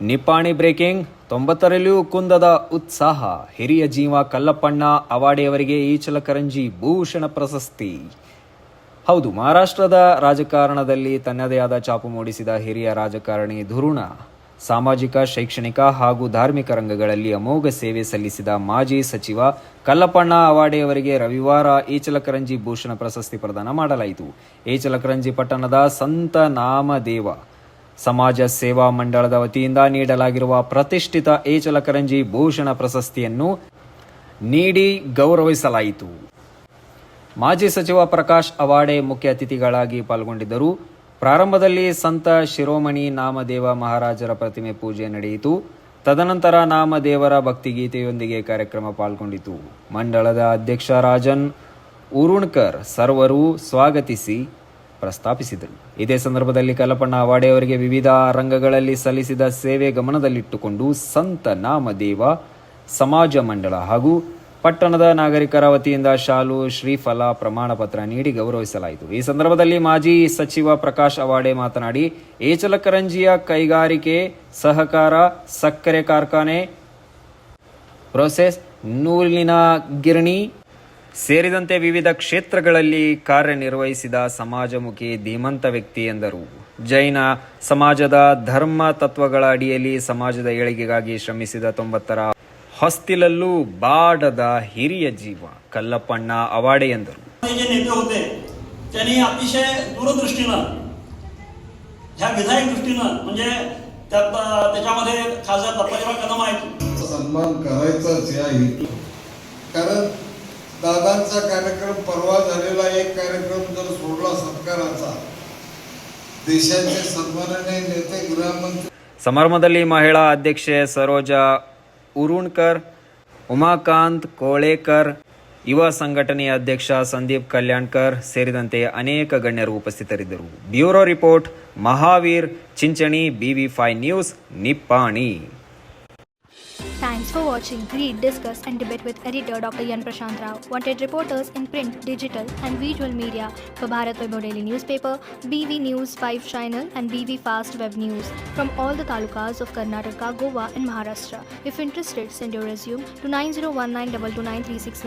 Nippani breaking 90ರಲ್ಲಿಯೂ ಕುಂದದ ಉತ್ಸಾಹ. ಹಿರಿಯ ಜೀವ ಕಲ್ಲಪ್ಪಣ್ಣ ಅವಾಡೆಯವರಿಗೆ ಈಚಲಕರಂಜಿ ಭೂಷಣ ಪ್ರಶಸ್ತಿ. ಹೌದು, ಮಹಾರಾಷ್ಟ್ರದ ರಾಜಕಾರಣದಲ್ಲಿ ತನ್ನದೇ ಆದ ಛಾಪು ಮೂಡಿಸಿದ ಹಿರಿಯ ರಾಜಕಾರಣಿ ಧುರುಣ. ಸಾಮಾಜಿಕ, ಶೈಕ್ಷಣಿಕ ಹಾಗೂ ಧಾರ್ಮಿಕ ರಂಗಗಳಲ್ಲಿ ಅಮೋಘ ಸೇವೆ ಸಲ್ಲಿಸಿದ ಮಾಜಿ ಸಚಿವ ಕಲ್ಲಪ್ಪಣ್ಣ ಅವಾಡೆಯವರಿಗೆ ರವಿವಾರ ಈಚಲಕರಂಜಿ ಭೂಷಣ ಪ್ರಶಸ್ತಿ ಪ್ರದಾನ ಮಾಡಲಾಯಿತು. ಈಚಲಕರಂಜಿ ಪಟ್ಟಣದ ಸಂತ ನಾಮದೇವ ಸಮಾಜ ಸೇವಾ ಮಂಡಳದ ವತಿಯಿಂದ ನೀಡಲಾಗಿರುವ ಪ್ರತಿಷ್ಠಿತ ಈಚಲಕರಂಜಿ ಭೂಷಣ ಪ್ರಶಸ್ತಿಯನ್ನು ನೀಡಿ ಗೌರವಿಸಲಾಯಿತು. ಮಾಜಿ ಸಚಿವ ಪ್ರಕಾಶ್ ಅವಾಡೆ ಮುಖ್ಯ ಅತಿಥಿಗಳಾಗಿ ಪಾಲ್ಗೊಂಡಿದ್ದರು. ಪ್ರಾರಂಭದಲ್ಲಿ ಸಂತ ಶಿರೋಮಣಿ ನಾಮದೇವ ಮಹಾರಾಜರ ಪ್ರತಿಮೆ ಪೂಜೆ ನಡೆಯಿತು. ತದನಂತರ ನಾಮದೇವರ ಭಕ್ತಿಗೀತೆಯೊಂದಿಗೆ ಕಾರ್ಯಕ್ರಮ ಪಾಲ್ಗೊಂಡಿತು. ಮಂಡಳದ ಅಧ್ಯಕ್ಷ ರಾಜನ್ ಉರುಣ್ಕರ್ ಸರ್ವರು ಸ್ವಾಗತಿಸಿ ಪ್ರಸ್ತಾಪಿಸಿದರು. ಇದೇ ಸಂದರ್ಭದಲ್ಲಿ ಕಲ್ಲಪ್ಪಣ್ಣ ಅವಾಡೆಯವರಿಗೆ ವಿವಿಧ ರಂಗಗಳಲ್ಲಿ ಸಲ್ಲಿಸಿದ ಸೇವೆ ಗಮನದಲ್ಲಿಟ್ಟುಕೊಂಡು ಸಂತ ನಾಮದೇವ ಸಮಾಜ ಮಂಡಳ ಹಾಗೂ ಪಟ್ಟಣದ ನಾಗರಿಕರ ವತಿಯಿಂದ ಶಾಲು, ಶ್ರೀಫಲ, ಪ್ರಮಾಣ ಪತ್ರ ನೀಡಿ ಗೌರವಿಸಲಾಯಿತು. ಈ ಸಂದರ್ಭದಲ್ಲಿ ಮಾಜಿ ಸಚಿವ ಪ್ರಕಾಶ್ ಅವಾಡೆ ಮಾತನಾಡಿ, ಈಚಲಕರಂಜಿಯ ಕೈಗಾರಿಕೆ, ಸಹಕಾರ, ಸಕ್ಕರೆ ಕಾರ್ಖಾನೆ, ಪ್ರೊಸೆಸ್, ನೂಲಿನ ಗಿರಣಿ ಸೇರಿದಂತೆ ವಿವಿಧ ಕ್ಷೇತ್ರಗಳಲ್ಲಿ ಕಾರ್ಯನಿರ್ವಹಿಸಿದ ಸಮಾಜಮುಖಿ ಧೀಮಂತ ವ್ಯಕ್ತಿ ಎಂದರು. ಜೈನ ಸಮಾಜದ ಧರ್ಮ ತತ್ವಗಳ ಅಡಿಯಲ್ಲಿ ಸಮಾಜದ ಏಳಿಗೆಗಾಗಿ ಶ್ರಮಿಸಿದ 90ರ ಹೊಸ್ತಿಲಲ್ಲೂ ಬಾಡದ ಹಿರಿಯ ಜೀವ ಕಲ್ಲಪ್ಪಣ್ಣ ಅವಾಡೆ ಎಂದರು. नेते होते त्यांनी अतिशय दूरदृष्टीनं ह्या विधायक दृष्टीनं म्हणजे त्याच्यामध्ये खासदार दत्ताजीराव कदम आहेत सन्मान करायचाच या हेतू. कारण दादांचा कार्यक्रम परवा झालेला एक कार्यक्रम जर सोडला सत्काराचा, देशाचे सन्माननीय नेते गृहमंत्री ಸಮಾರಂಭದಲ್ಲಿ ಮಹಿಳಾ ಅಧ್ಯಕ್ಷೆ ಸರೋಜಾ ಉರುಣ್ಕರ್, ಉಮಾಕಾಂತ್ ಕೋಳೇಕರ್, ಯುವ ಸಂಘಟನೆಯ ಅಧ್ಯಕ್ಷ ಸಂದೀಪ್ ಕಲ್ಯಾಣ್ಕರ್ ಸೇರಿದಂತೆ ಅನೇಕ ಗಣ್ಯರು ಉಪಸ್ಥಿತರಿದ್ದರು. Bureau report, Mahaveer Chinchani, BV5 news, Nippani. Thanks for watching. Read, discuss and debate with editor Dr. Yan Prashant Rao. Wanted reporters in print, digital and visual media for Bharat Vaibhav Daily Newspaper, BV News 5 Channel and BV Fast Web News from all the talukas of Karnataka, Goa and Maharashtra. If interested, send your resume to 9019229369.